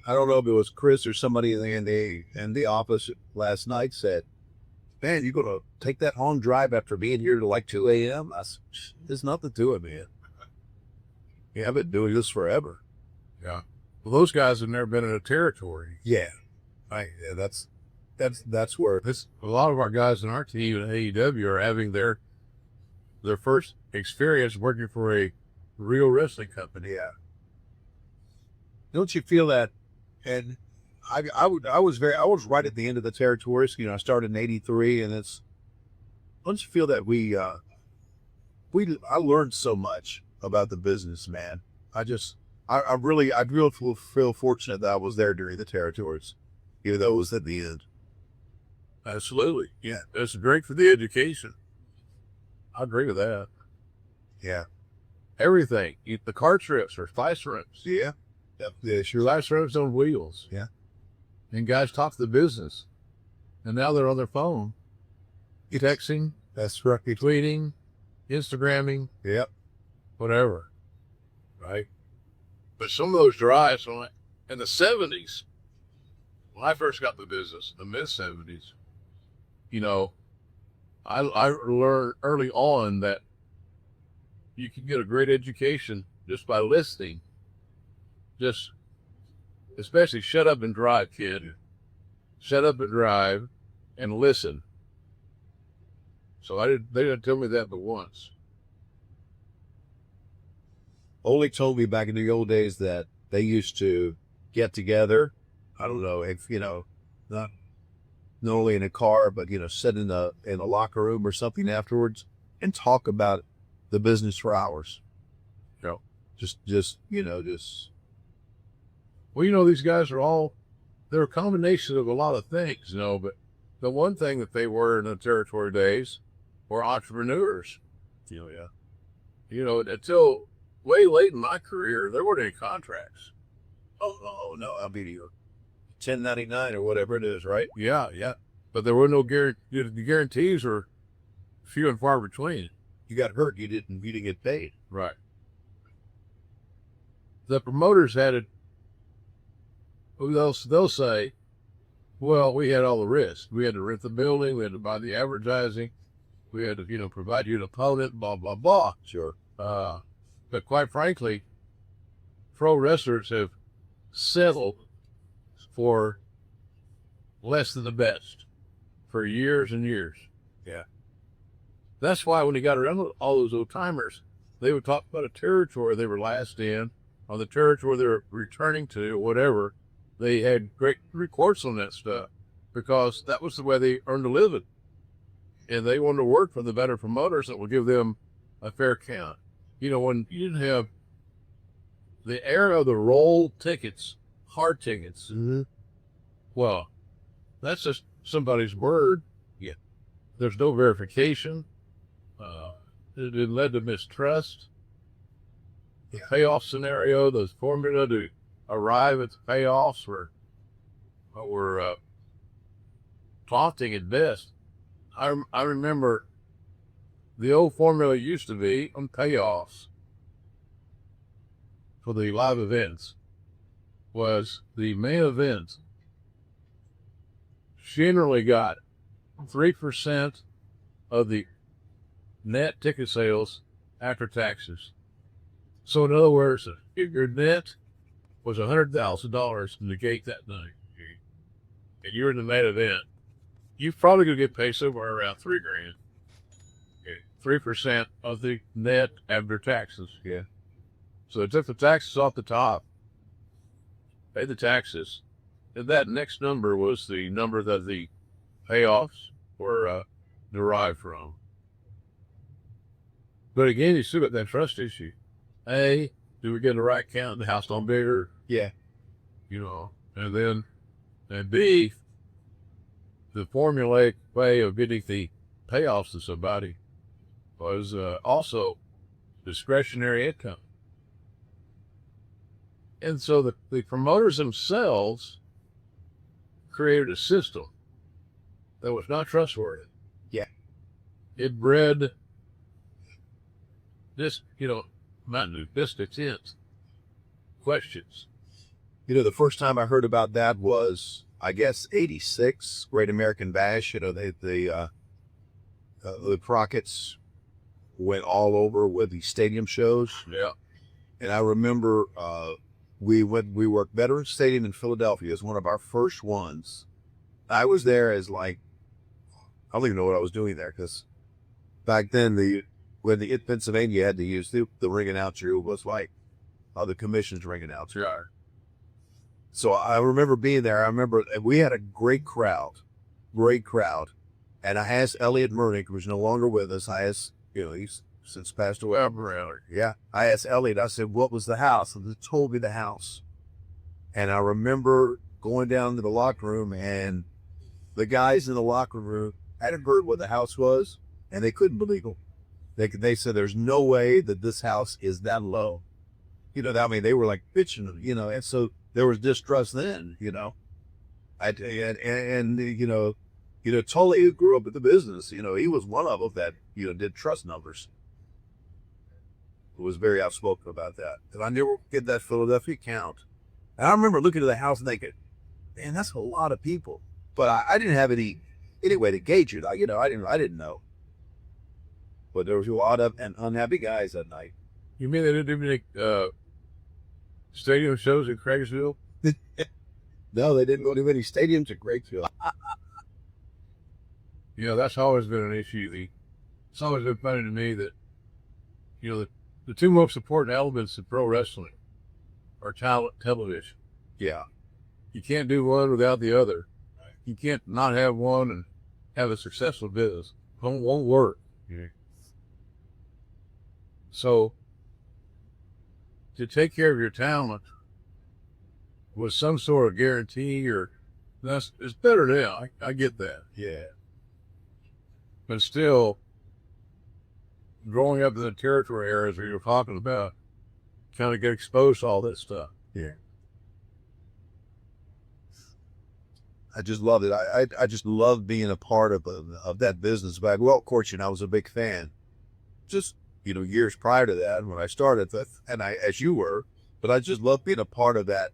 I don't know if it was Chris or somebody in the office last night said, "Man, you gonna take that long drive after being here till like 2 a.m.?" I said, "There's nothing to it, man. Yeah, I've been doing this forever." Yeah. Well, those guys have never been in a territory. Yeah, that's where A lot of our guys in our team at AEW are having their first experience working for a real wrestling company. Yeah. Don't you feel that? And I was right at the end of the territories. I started in '83, and don't you feel that I learned so much about the business, man. I really feel fortunate that I was there during the territories, even though it was at the end. Absolutely. Yeah. It's great for the education. I agree with that. Yeah. Everything. The car trips or spice rims. Yeah. Yeah, sure. Spice rims on wheels. Yeah. And guys talk the business. And now they're on their phone. Texting. That's right. Tweeting. Instagramming. Yep. Whatever. Right? But some of those drives in the 70s, when I first got the business, the mid-70s, I learned early on that you can get a great education just by listening. Just, especially shut up and drive, kid. Shut up and drive and listen. So they didn't tell me that but once. Ole told me back in the old days that they used to get together. I don't know if, not only in a car, but, sit in a locker room or something afterwards and talk about the business for hours. Yeah. Just. Well, these guys they're a combination of a lot of things, but the one thing that they were in the territory days were entrepreneurs. Yeah. Until way late in my career, there weren't any contracts. Oh, no, I'll be 1099 or whatever it is, right? Yeah. But there were no guarantees. The guarantees were few and far between. You got hurt, you didn't get paid. Right. The promoters had it. They'll say, well, we had all the risks. We had to rent the building. We had to buy the advertising. We had to, provide you an opponent, blah, blah, blah. Sure. But quite frankly, pro wrestlers have settled for less than the best for years and years. Yeah. That's why when he got around all those old timers, they would talk about a territory they were last in, or the territory they were returning to, or whatever. They had great reports on that stuff because that was the way they earned a living. And they wanted to work for the better promoters that would give them a fair count. When you didn't have the era of the roll tickets, hard tickets, well, that's just somebody's word. Yeah. There's no verification. It led to mistrust. The payoff scenario, the formula to arrive at the payoffs were taunting at best. I remember the old formula used to be on payoffs for the live events was the main event generally got 3% of the net ticket sales after taxes. So in other words, if your net was $100,000 in the gate that night, and you're in the main event, you're probably going to get paid somewhere around $3,000. 3% of the net after taxes. Yeah. So they took the taxes off the top, paid the taxes, and that next number was the number that the payoffs were derived from. But again, you still got that trust issue. A, do we get the right count? The house on bigger? Yeah. And B, the formulaic way of getting the payoffs to somebody was also discretionary income. And so the promoters themselves created a system that was not trustworthy. Yeah. It bred this, not new, this intent questions. You know, the first time I heard about that was, I guess, '86, Great American Bash. You know, the Crockett's went all over with the stadium shows. Yeah. And I remember we worked Veterans Stadium in Philadelphia as one of our first ones. I was there as like, I don't even know what I was doing there, because back then when the in Pennsylvania you had to use the ring announcer, it was like the commission's ring announcer. Yeah. So I remember being there. I remember we had a great crowd. And I asked Elliot Murnick, who's no longer with us. I asked, you know, he's since passed away. Yeah. I asked Elliot, I said, what was the house? And he told me the house. And I remember going down to the locker room, and the guys in the locker room hadn't heard what the house was, and they couldn't believe it. They said, there's no way that this house is that low. You know, I mean, they were like bitching, you know, and so there was distrust then, you know. You know, Tully, who grew up in the business, you know, he was one of them that, you know, did trust numbers. Who was very outspoken about that. And I never get that Philadelphia count. And I remember looking at the house and thinking, man, that's a lot of people. But I didn't have any way to gauge it. I didn't know. But there was a lot of unhappy guys that night. You mean they didn't even make stadium shows in Craigsville? No, they didn't go to any stadiums in Craigsville. You know, that's always been an issue. It's always been funny to me that, you know, the two most important elements of pro wrestling are talent, television. Yeah. You can't do one without the other. You can't not have one and have a successful business. It won't work. Yeah. So, to take care of your talent with some sort of guarantee, it's better now. I get that. Yeah. But still, growing up in the territory areas where you're talking about, kind of get exposed to all that stuff. Yeah. I just loved it. I just loved being a part of that business back. Well, of course, you know, I was a big fan. Just, you know, years prior to that when I started, as you were, but I just loved being a part of that.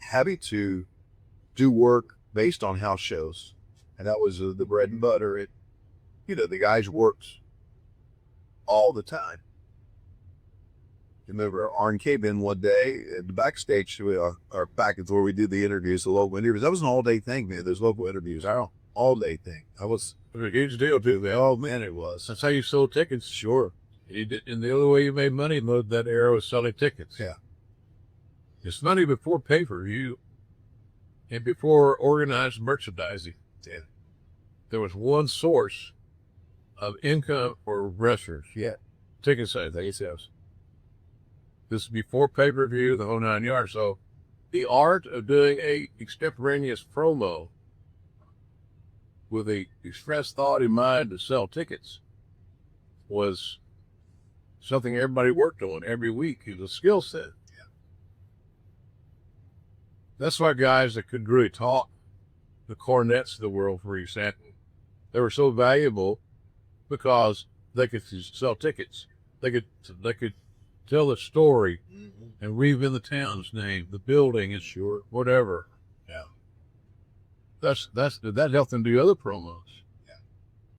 Having to do work based on house shows. And that was the bread and butter. You know, the guys worked all the time. Remember, Arn came in one day at the backstage, or back where we did the interviews, the local interviews. That was an all-day thing, man. Those local interviews, all-day thing. It was a huge deal, too, man. Oh, man, it was. That's how you sold tickets. Sure. And the only way you made money in that era was selling tickets. Yeah. It's money before pay-per-view and before organized merchandising. Yeah. There was one source of income for wrestlers. Yeah. Ticket sales. This is before pay-per-view, the whole 9 yards. So the art of doing a extemporaneous promo with a express thought in mind to sell tickets was something everybody worked on every week. It was a skill set. Yeah. That's why guys that could really talk, the Cornettes of the world, for example, they were so valuable because they could sell tickets. They could tell the story and weave in the town's name, the building, and whatever. Yeah. That helped them do other promos.